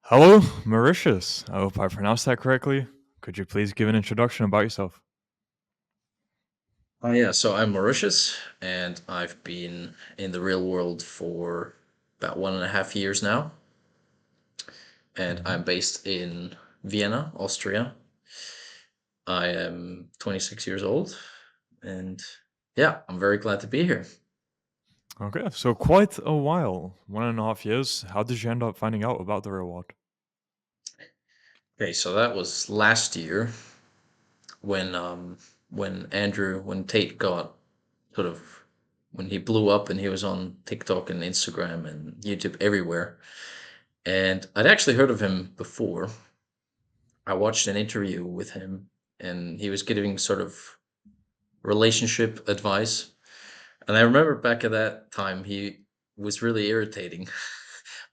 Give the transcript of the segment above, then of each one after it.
Hello, Mauritius. I hope I pronounced that correctly. Could you please give an introduction about yourself? Oh yeah, so I'm Mauritius, and I've been in the real world for about 1.5 years now, and hmm I'm based in Vienna, Austria. I am 26 years old, and yeah, I'm very glad to be here. Okay, so quite a while, 1.5 years. How did you end up finding out about the reward? Okay, so that was last year when when Tate got sort of when he blew up and he was on TikTok and Instagram and YouTube everywhere. And I'd actually heard of him before. I watched an interview with him, and he was giving sort of relationship advice. And I remember back at that time, he was really irritating,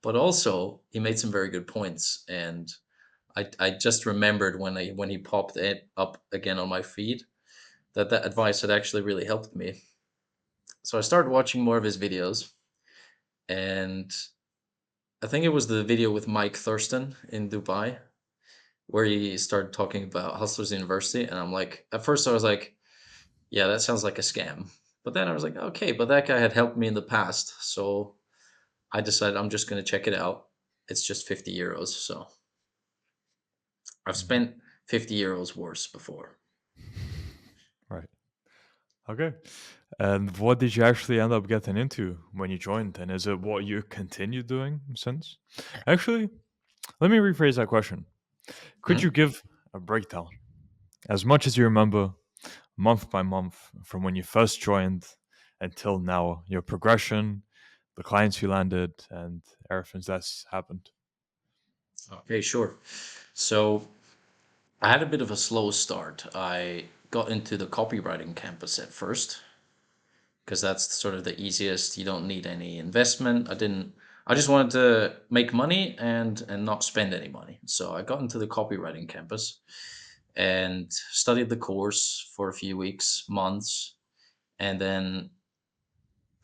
but also he made some very good points. And I just remembered when he popped it up again on my feed that advice had actually really helped me. So I started watching more of his videos, and I think it was the video with Mike Thurston in Dubai where he started talking about Hustlers University, and I'm like, at first I was like, yeah, that sounds like a scam. But then I was like, okay, but that guy had helped me in the past. So I decided I'm just going to check it out. It's just 50 euros. So I've hmm spent 50 euros worse before. Right. Okay. And what did you actually end up getting into when you joined? And is it what you continue doing since? Actually, let me rephrase that question. Could you Mhm. give a breakdown, as much as you remember, month by month, from when you first joined until now, your progression, the clients you landed, and everything that's happened? Okay, sure. So I had a bit of a slow start. I got into the copywriting campus at first because that's sort of the easiest. You don't need any investment. I just wanted to make money and not spend any money. So I got into the copywriting campus and studied the course for a few weeks, months, and then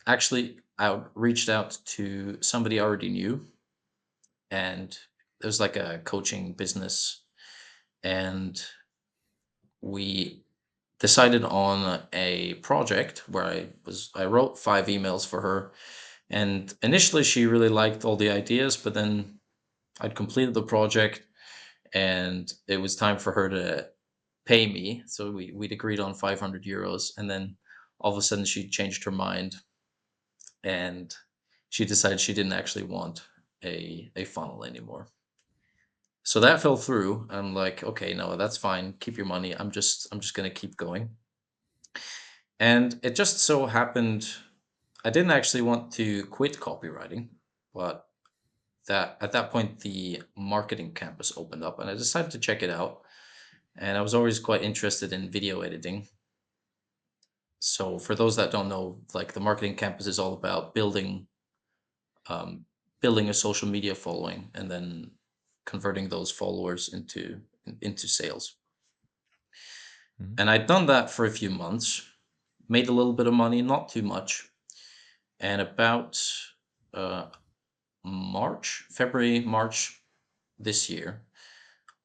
actually I reached out to somebody I already knew, and it was like a coaching business, and we decided on a project where I wrote 5 emails for her. And initially she really liked all the ideas, but then I'd completed the project and it was time for her to pay me. So we'd agreed on 500 euros, and then all of a sudden she changed her mind and she decided she didn't actually want a funnel anymore. So that fell through. I'm like, okay, no, that's fine. Keep your money. I'm just gonna keep going. And it just so happened I didn't actually want to quit copywriting, but that at that point the marketing campus opened up and I decided to check it out. And I was always quite interested in video editing. So for those that don't know, like the marketing campus is all about um, building a social media following and then converting those followers into sales. Mhm. And I'd done that for a few months, made a little bit of money, not too much. And about uh, February, March this year,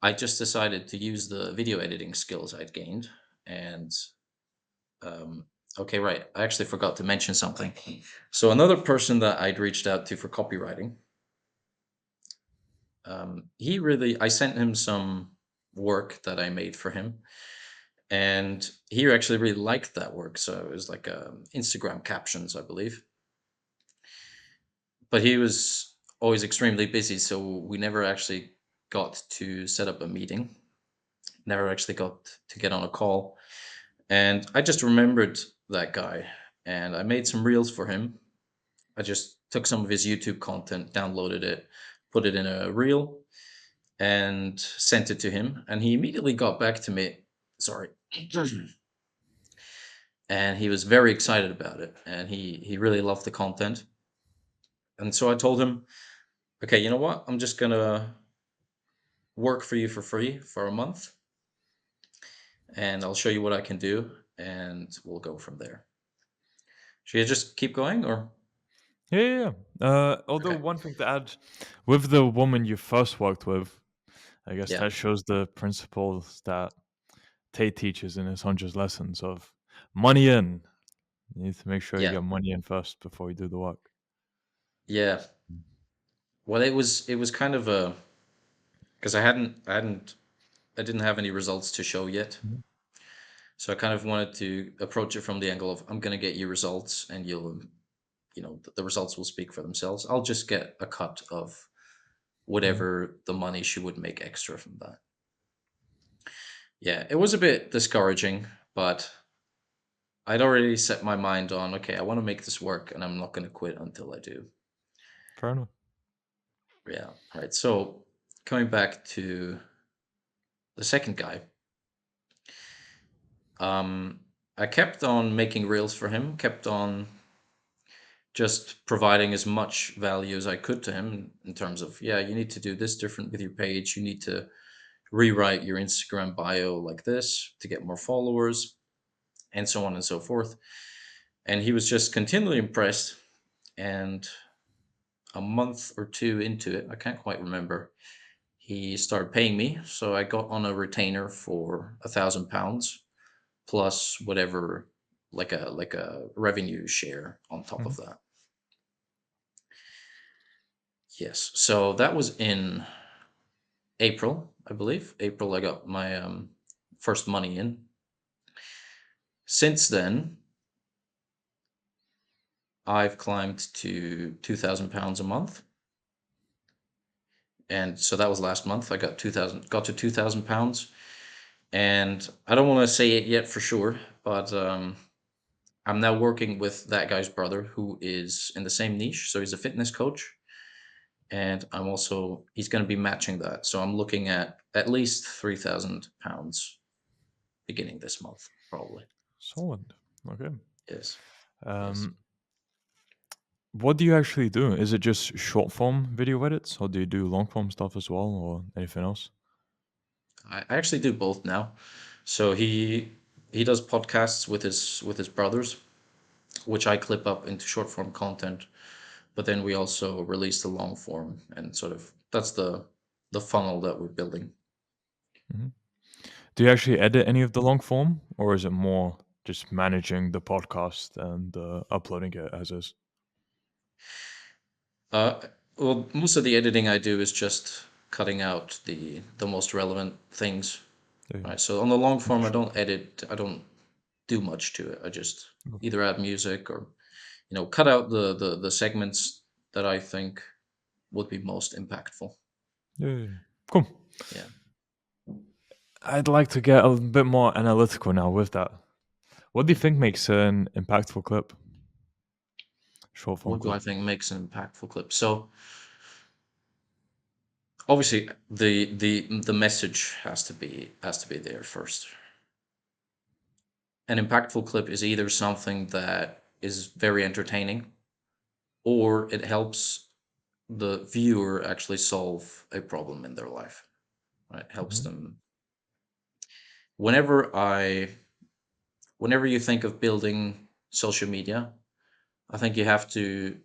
I just decided to use the video editing skills I'd gained. And okay, right, I actually forgot to mention something. So another person that I'd reached out to for copywriting, I sent him some work that I made for him, and he actually really liked that work. So it was like Instagram captions, I believe. But he was always extremely busy, so we never actually got to set up a meeting. Never actually got to get on a call. And I just remembered that guy and I made some reels for him. I just took some of his YouTube content, downloaded it, put it in a reel, and sent it to him. And he immediately got back to me. Sorry. And he was very excited about it. And he really loved the content. And so I told him, okay, you know what? I'm just going to work for you for free for a month and I'll show you what I can do. And we'll go from there. Should I just keep going or? Yeah, yeah, yeah. Although Okay. one thing to add, with the woman you first worked with, I guess Yeah. that shows the principles that Tate teaches in his 100 lessons of money in. You need to make sure you Yeah. get money in first before you do the work. Yeah. Well, it was kind of a because I didn't have any results to show yet. Mhm. So I kind of wanted to approach it from the angle of I'm going to get you results and the results will speak for themselves. I'll just get a cut of Mhm. whatever the money she would make extra from that. Yeah, it was a bit discouraging, but I'd already set my mind on, okay, I want to make this work and I'm not going to quit until I do. Fair enough. Yeah, right. So coming back to the second guy, um, I kept on making reels for him, kept on just providing as much value as I could to him in terms of, yeah, you need to do this different with your page. You need to rewrite your Instagram bio like this to get more followers, and so on and so forth. And he was just continually impressed. And a month or two into it, I can't quite remember, he started paying me. So I got on a retainer for £1,000 plus whatever, like a revenue share on top Mhm. of that. Yes. So that was in April, I believe. April, I got my first money in. Since then, I've climbed to £2,000 a month, and so that was last month. I got to £2,000, and I don't want to say it yet for sure, but I'm now working with that guy's brother, who is in the same niche. So he's a fitness coach, and he's going to be matching that. So I'm looking at least £3,000 beginning this month, probably. Solid. Okay. Yes, yes. Um, what do you actually do? Is it just short form video edits, or do you do long form stuff as well, or anything else? I actually do both now. So he does podcasts with his brothers, which I clip up into short form content. But then we also release the long form, and sort of that's the funnel that we're building. Mhm. Do you actually edit any of the long form, or is it more just managing the podcast and uploading it as is? Uh, well, most of the editing I do is just cutting out the most relevant things. Yeah, Right. So on the long make form, I sure. don't edit. I don't do much to it. I just Oh, either add music or cut out the segments that I think would be most impactful. yeah, yeah, yeah. Cool. Yeah. I'd like to get a bit more analytical now with that. What do you think makes an impactful clip, short form What do I clip? think makes an impactful clip? So obviously the message has to be there first. An impactful clip is either something that is very entertaining or it helps the viewer actually solve a problem in their life. Right? Helps Mhm. them. Whenever you think of building social media, I think you have to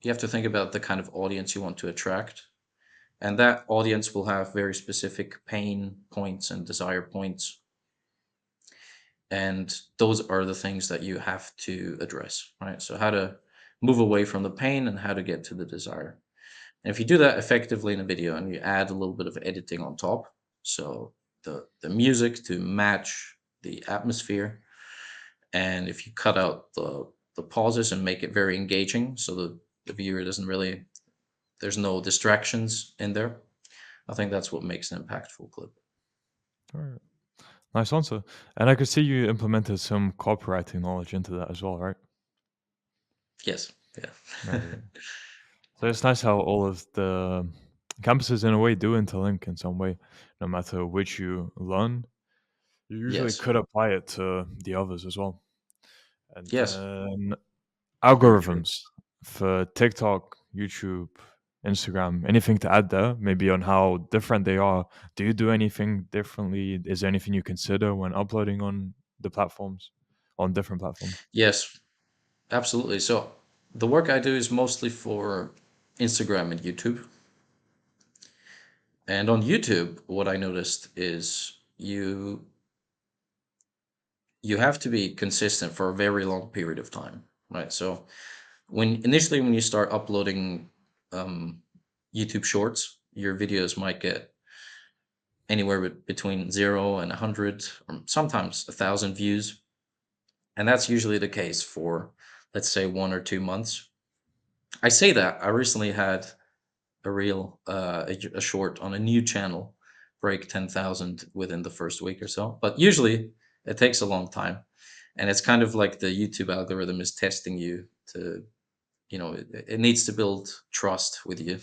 think about the kind of audience you want to attract. And that audience will have very specific pain points and desire points. And those are the things that you have to address, right? So, how to move away from the pain and how to get to the desire. And if you do that effectively in a video and you add a little bit of editing on top, so the music to match the atmosphere, and if you cut out the pauses and make it very engaging so the viewer doesn't really there's no distractions in there, I think that's what makes an impactful clip. Alright. Nice answer. And I could see you implemented some copywriting knowledge into that as well, right? Yes. Yeah. Right. So it's nice how all of the campuses, in a way, do interlink in some way. No matter which you learn, you usually Yes. could apply it to the others as well. And Yes. then Very true. algorithms for TikTok, YouTube, Instagram, anything to add there, maybe on how different they are. Do you do anything differently? Is there anything you consider when uploading on the platforms, on different platforms? Yes. Absolutely. So the work I do is mostly for Instagram and YouTube. And on YouTube, what I noticed is you have to be consistent for a very long period of time, right? So when you start uploading um, YouTube Shorts, your videos might get anywhere between 0 and 100, or sometimes 1,000 views, and that's usually the case for, let's say, 1 or 2 months. I say that I recently had a short on a new channel break 10,000 within the first week or so, but usually it takes a long time, and it's kind of like the YouTube algorithm is testing you to, it needs to build trust with you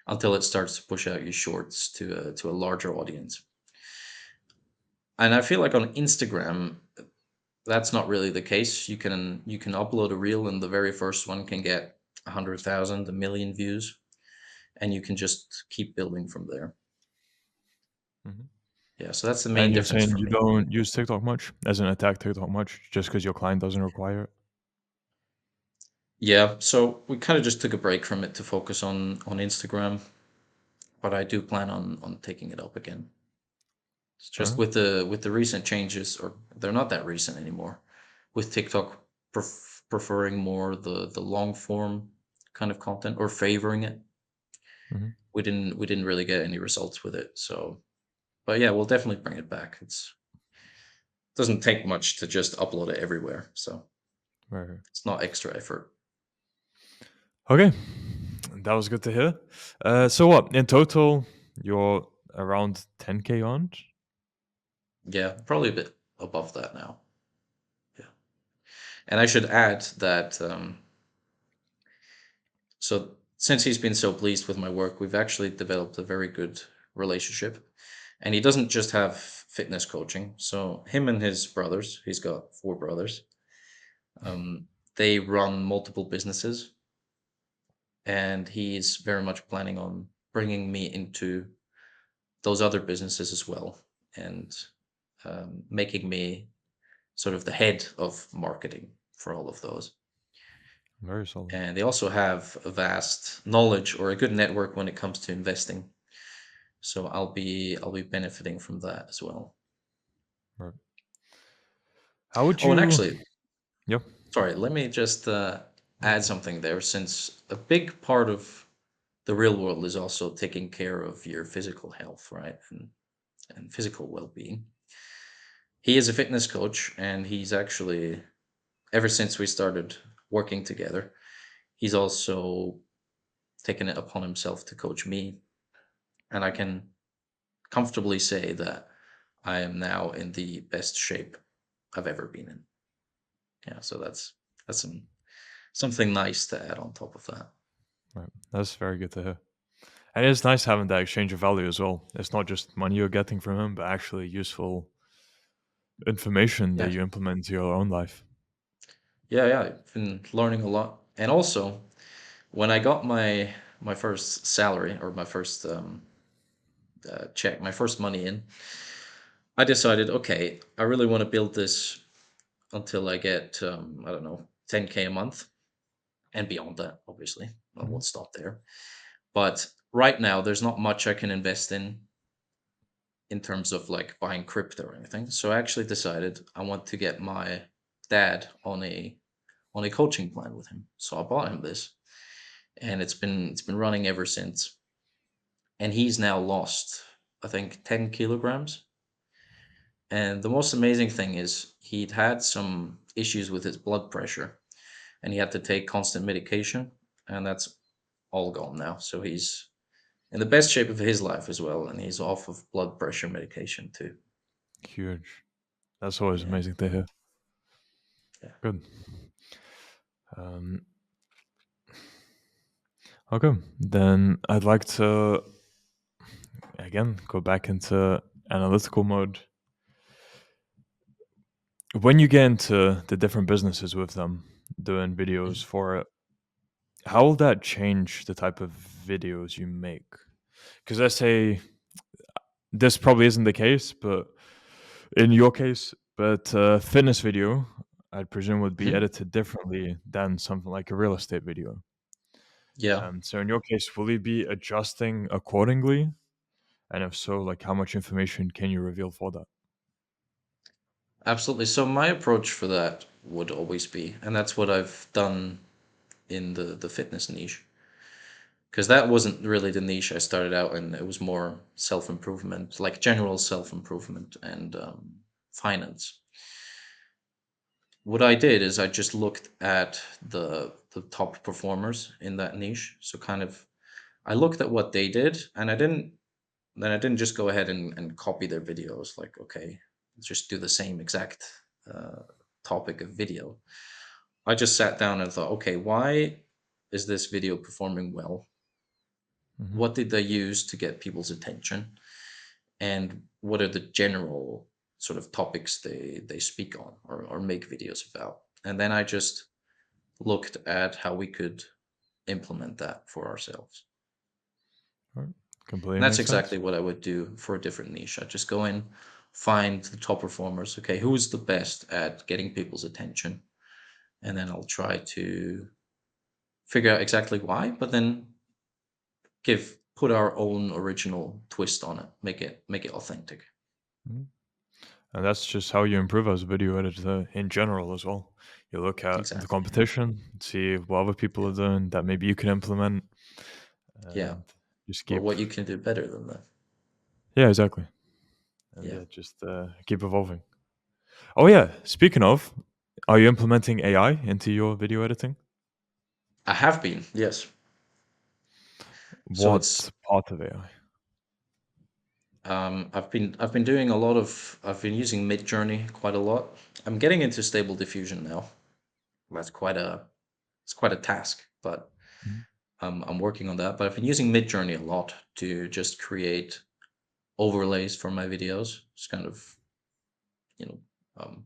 until it starts to push out your shorts to a larger audience. And I feel like on Instagram, that's not really the case. You can upload a reel, and the very first one can get 100,000, 1 million views, and you can just keep building from there. Mhm. Yeah, so that's the main And you're difference saying for you me. don't use TikTok much, as in attack TikTok much, just because your client doesn't require it? Yeah, so we kind of just took a break from it to focus on Instagram, but I do plan on taking it up again. It's just Alright. with the recent changes, or they're not that recent anymore, with TikTok preferring more the long form kind of content, or favoring it. Mhm. We didn't really get any results with it. So, but yeah, we'll definitely bring it back. It's doesn't take much to just upload it everywhere, so Right, right. it's not extra effort. Okay. That was good to hear. So what, in total, you're around 10K on? Yeah, probably a bit above that now. Yeah, and I should add that, so since he's been so pleased with my work, we've actually developed a very good relationship. And he doesn't just have fitness coaching. So him and his brothers, he's got four brothers. Um, they run multiple businesses, and he's very much planning on bringing me into those other businesses as well, and making me sort of the head of marketing for all of those. Very solid. And they also have a vast knowledge, or a good network, when it comes to investing. So I'll be benefiting from that as well. Right. How would Oh, and you actually, Yep. sorry, let me just add something there, since a big part of the real world is also taking care of your physical health, right? And physical well-being. He is a fitness coach, and he's actually, ever since we started working together, he's also taken it upon himself to coach me. And I can comfortably say that I am now in the best shape I've ever been in. Yeah, so that's something nice to add on top of that. Right. That's very good to hear. And it's nice having that exchange of value as well. It's not just money you're getting from him, but actually useful information that Yeah, you implement into your own life. yeah, I've been learning a lot. And also, when I got my first salary, or my first check, my first money in, I decided, okay, I really want to build this until I get, I don't know, 10K a month, and beyond that, obviously. I Mhm. won't stop there. But right now, there's not much I can invest in terms of like buying crypto or anything. So I actually decided I want to get my dad on a coaching plan with him. So I bought him this, and it's been running ever since. And he's now lost, I think, 10 kilograms. And the most amazing thing is, he'd had some issues with his blood pressure, and he had to take constant medication, and that's all gone now. So he's in the best shape of his life as well, and he's off of blood pressure medication too. Huge. That's always Yeah, amazing to hear. yeah. Good. Um, okay. Then I'd like to again go back into analytical mode. When you get into the different businesses with them, doing videos Mhm. for it, how will that change the type of videos you make? Because I say this probably isn't the case, but in your case, but fitness video, I'd presume would be Hmm. edited differently than something like a real estate video. Yeah, So in your case, will you be adjusting accordingly? And if so, like how much information can you reveal for that? absolutely. So my approach for that would always be, and that's what I've done in the fitness niche, because that wasn't really the niche I started out in. It was more self improvement, like general self improvement and finance. What I did is I just looked at the top performers in that niche. So kind of I looked at what they did, and I didn't just go ahead and copy their videos. Like, okay, let's just do the same exact uh, topic of video. I just sat down and thought, okay, why is this video performing well? Hmm. What did they use to get people's attention? And what are the general sort of topics they speak on or make videos about? And then I just looked at how we could implement that for ourselves. Right. Completely And that's makes exactly sense. what I would do for a different niche. I just go in, find the top performers. Okay, who's the best at getting people's attention? And then I'll try to figure out exactly why, but then give put our own original twist on it. Make it authentic. Mhm. And that's just how you improve as a video editor in general as well. You look at the Exactly. competition, see what other people are doing that maybe you can implement, Yeah. and just Or keep. what you can do better than that. Yeah, exactly. And Yeah. yeah, just keep evolving. Oh yeah, speaking of, are you implementing AI into your video editing? I have been, yes. So it's What part of AI? I've been doing a lot of I've been using Midjourney quite a lot. I'm getting into stable diffusion now. That's quite a task, but Mhm. I'm working on that. But I've been using Midjourney a lot to just create overlays for my videos. It's kind of you know um,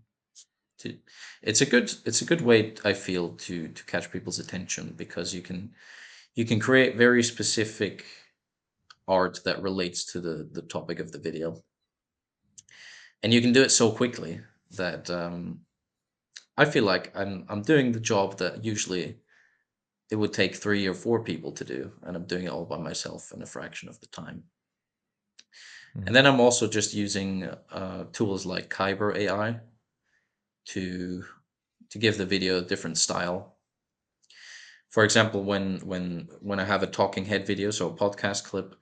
to it's a good way I feel to catch people's attention because you can create very specific art that relates to the topic of the video, and you can do it so quickly that I feel like I'm doing the job that usually it would take 3 or 4 people to do, and I'm doing it all by myself in a fraction of the time. And Mhm. then I'm also just using tools like Kyber AI to to give the video a different style. For example, when I have a talking head video, so a podcast clip,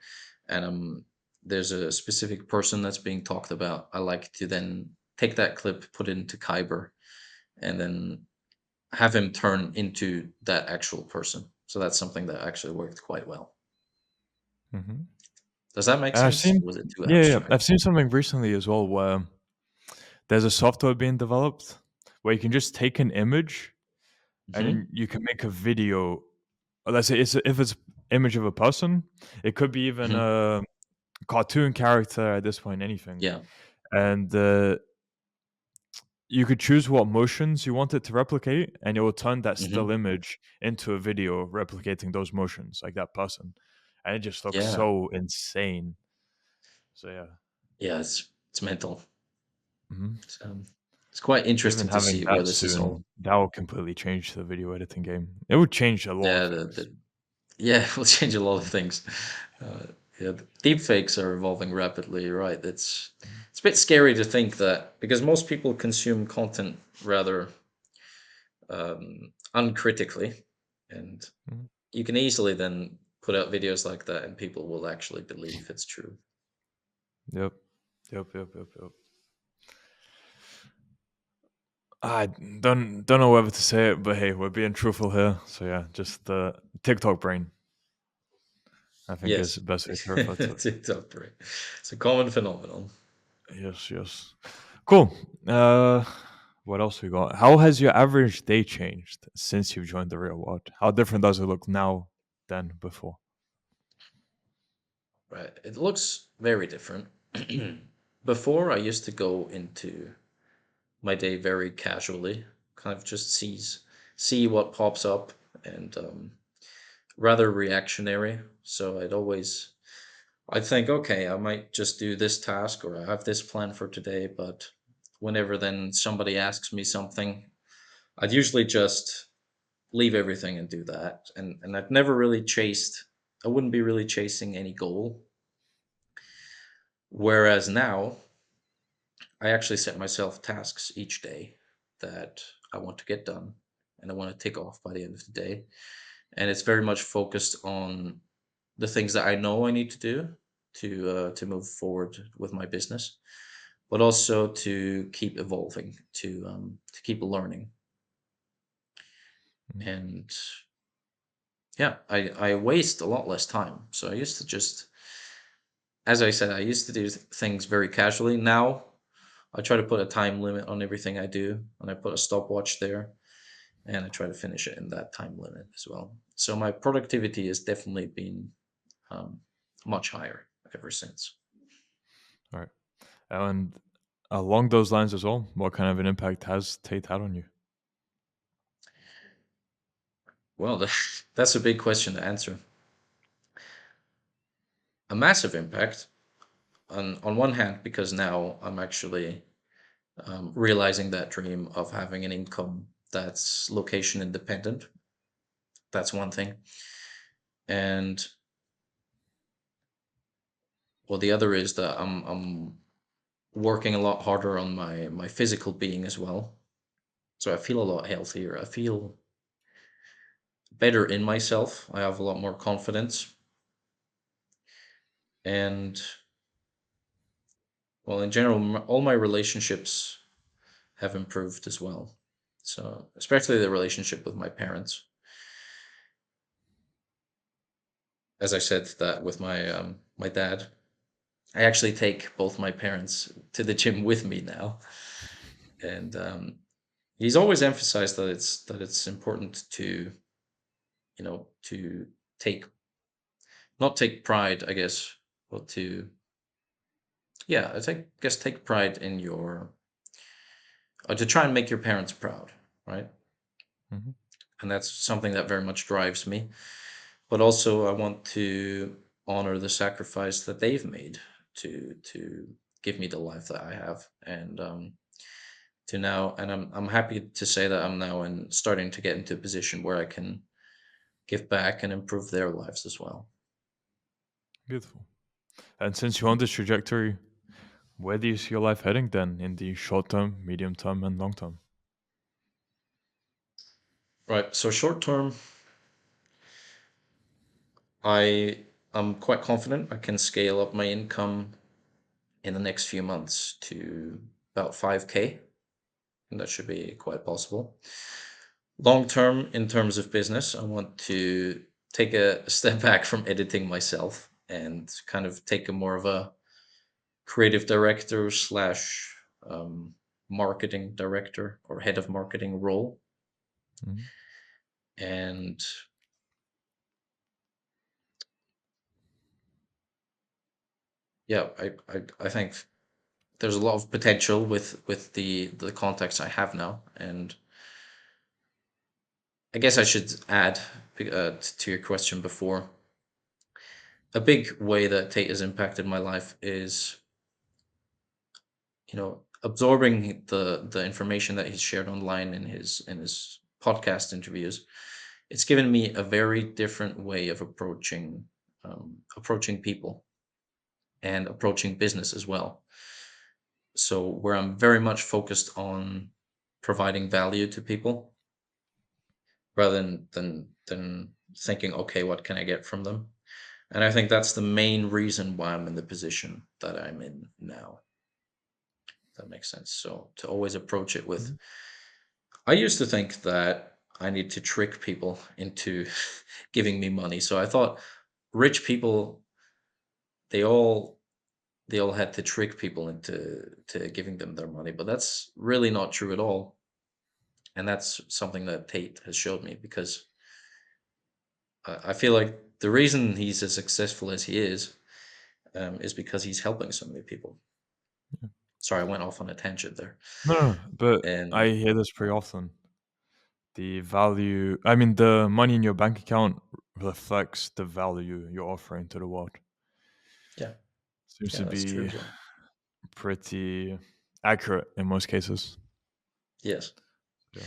and there's a specific person that's being talked about, I like to then take that clip, put it into Kyber, and then have him turn into that actual person. So that's something that actually worked quite well. Mhm. Does that make And I've sense? seen, Was it too yeah, yeah, abstract? I've seen something recently as well where there's a software being developed where you can just take an image and Hmm. then you can make a video. Let's say if it's image of a person, it could be even Hmm. a cartoon character at this point, anything, Yeah. and you could choose what motions you want it to replicate, and it will turn that Hmm. still image into a video replicating those motions, like that person, and it just looks Yeah. so insane. So yeah, Yeah. It's mental. mhm. It's, it's quite Even interesting to having see where that this is all. soon, that will completely change the video editing game. It would change a lot of Yeah. things. Yeah. It will change a lot of things. Yeah. Deep fakes are evolving rapidly. You're right. It's a bit scary to think that because most people consume content rather uncritically, and Mhm. you can easily then put out videos like that, and people will actually believe it's true. Yep. Yep. Yep. Yep. Yep. I don't know whether to say it, but hey, we're being truthful here. So yeah, just the TikTok brain, I think is the Yes, best way to refer to it. TikTok brain. It's a common phenomenon. Yes, yes. Cool. What else we got? How has your average day changed since you've joined the real world? How different does it look now than before? Right. It looks very different. Before, I used to go into my day very casually, kind of just see what pops up, and rather reactionary. So I'd think, okay, I might just do this task or I have this plan for today, but whenever then somebody asks me something, I'd usually just leave everything and do that. And I've never really chased. I wouldn't be really chasing any goal. Whereas now, I actually set myself tasks each day that I want to get done, and I want to tick off by the end of the day. And it's very much focused on the things that I know I need to do to move forward with my business, but also to keep evolving, to keep learning. Mm. And yeah, I waste a lot less time. So I used to just, as I said, I used to do things very casually. Now I try to put a time limit on everything I do, and I put a stopwatch there, and I try to finish it in that time limit as well. So my productivity has definitely been um, much higher ever since. All right. And along those lines as well, what kind of an impact has Tate had on you? Well, that's a big question to answer. A massive impact on one hand, because now I'm actually realizing that dream of having an income that's location independent. That's one thing. And well, the other is that I'm working a lot harder on my physical being as well. So I feel a lot healthier. I feel better in myself. I have a lot more confidence. And well, in general, all my relationships have improved as well. So, especially the relationship with my parents. As I said, that with my dad, I actually take both my parents to the gym with me now, and he's always emphasized that it's important to to take not take pride, I guess, but to yeah, I guess take pride in your or to try and make your parents proud, right? Hmm. And that's something that very much drives me. But also, I want to honor the sacrifice that they've made to give me the life that I have, and to now, and I'm happy to say that I'm now in starting to get into a position where I can give back and improve their lives as well. Beautiful. And since you're on this trajectory, where do you see your life heading then in the short term, medium term, and long term? Right. So short term, I am quite confident I can scale up my income in the next few months to about 5K, and that should be quite possible. Long term, in terms of business, I want to take a step back from editing myself and kind of take a more of a creative director slash marketing director or head of marketing role. Mhm. And yeah, I think there's a lot of potential with the contacts I have now. And I guess I should add to your question before, a big way that Tate has impacted my life is absorbing the information that he's shared online in his podcast interviews. It's given me a very different way of approaching people and approaching business as well. So where I'm very much focused on providing value to people rather than thinking, okay, what can I get from them? And I think that's the main reason why I'm in the position that I'm in now. That makes sense. So to always approach it with, Mhm. I used to think that I need to trick people into giving me money. So I thought rich people, they all they all had to trick people into giving them their money, but that's really not true at all. And that's something that Tate has showed me, because I feel like the reason he's as successful as he is because he's helping so many people. Sorry, I went off on a tangent there. No, no, no, but I And hear this pretty often. The value, I mean, the money in your bank account reflects the value you're offering to the world. yeah, Seems yeah, to that's true be as well. pretty accurate in most cases. Yes. Yeah.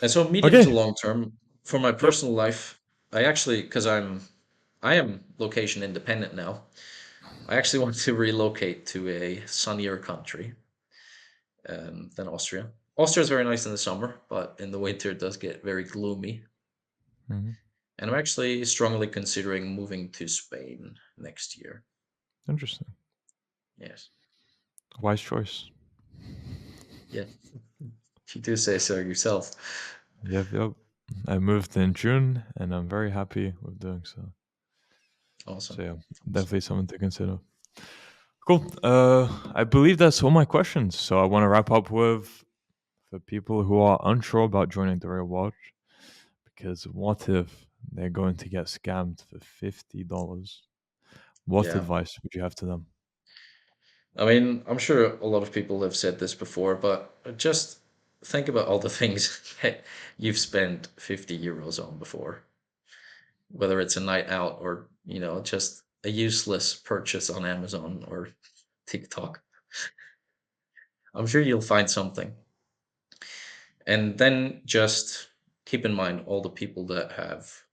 And so medium Okay. to long term, for my Yep. personal life, I actually, because I am location independent now. I actually want to relocate to a sunnier country than Austria. Austria is very nice in the summer, but in the winter it does get very gloomy. Mhm. And I'm actually strongly considering moving to Spain next year. Interesting. Yes. Wise choice. Yeah. If you do say so yourself. Yep, yep. I moved in June, and I'm very happy with doing so. So Awesome. yeah, Awesome. definitely something to consider. Cool. I believe that's all my questions. So I want to wrap up with for people who are unsure about joining the real world, because what if they're going to get scammed for $50? What Yeah. advice would you have to them? I mean, I'm sure a lot of people have said this before, but just think about all the things that you've spent 50 euros on before, whether it's a night out or, just a useless purchase on Amazon or TikTok. I'm sure you'll find something. And then just keep in mind all the people that have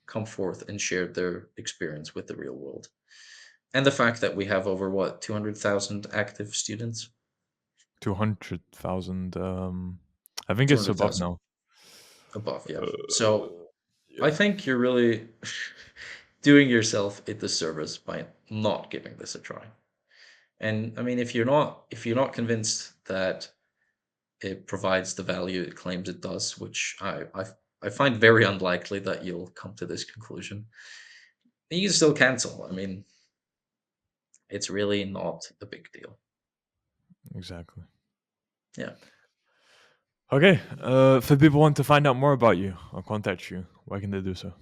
come forth and shared their experience with the real world. And the fact that we have over what, 200,000 active students? 200,000. I think it's above 200,000 now. above, yeah. So Uh, I yeah. think you're really doing yourself a disservice by not giving this a try. And I mean, if you're not convinced that it provides the value it claims it does, which I find very unlikely that you'll come to this conclusion, you can still cancel. I mean, it's really not a big deal. Exactly. Yeah. Okay. If people want to find out more about you or contact you, why can they do so?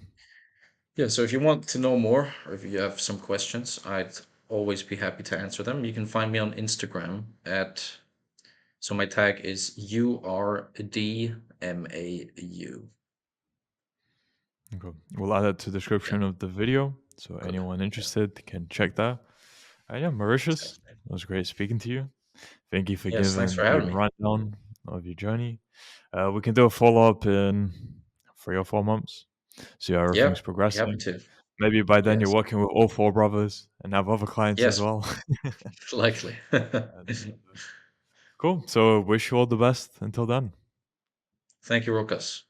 Yeah, so if you want to know more or if you have some questions, I'd always be happy to answer them. You can find me on Instagram at so my tag is URDMAU. Okay. We'll add it to the Yeah. description of the video, so Good. anyone Yeah. interested can check that. Yeah, Mauritius, Thanks, man. it was great speaking to you. Thank you for Yes, thanks giving for the having me. rundown of your journey. We can do a follow up in 3 or 4 months, see how Yeah, everything's I'll be happy progressing. to. Maybe by then you're Yes. working with all four brothers and have other clients as Yes, well. likely. Cool. So wish you all the best until then. Thank you, Rokas.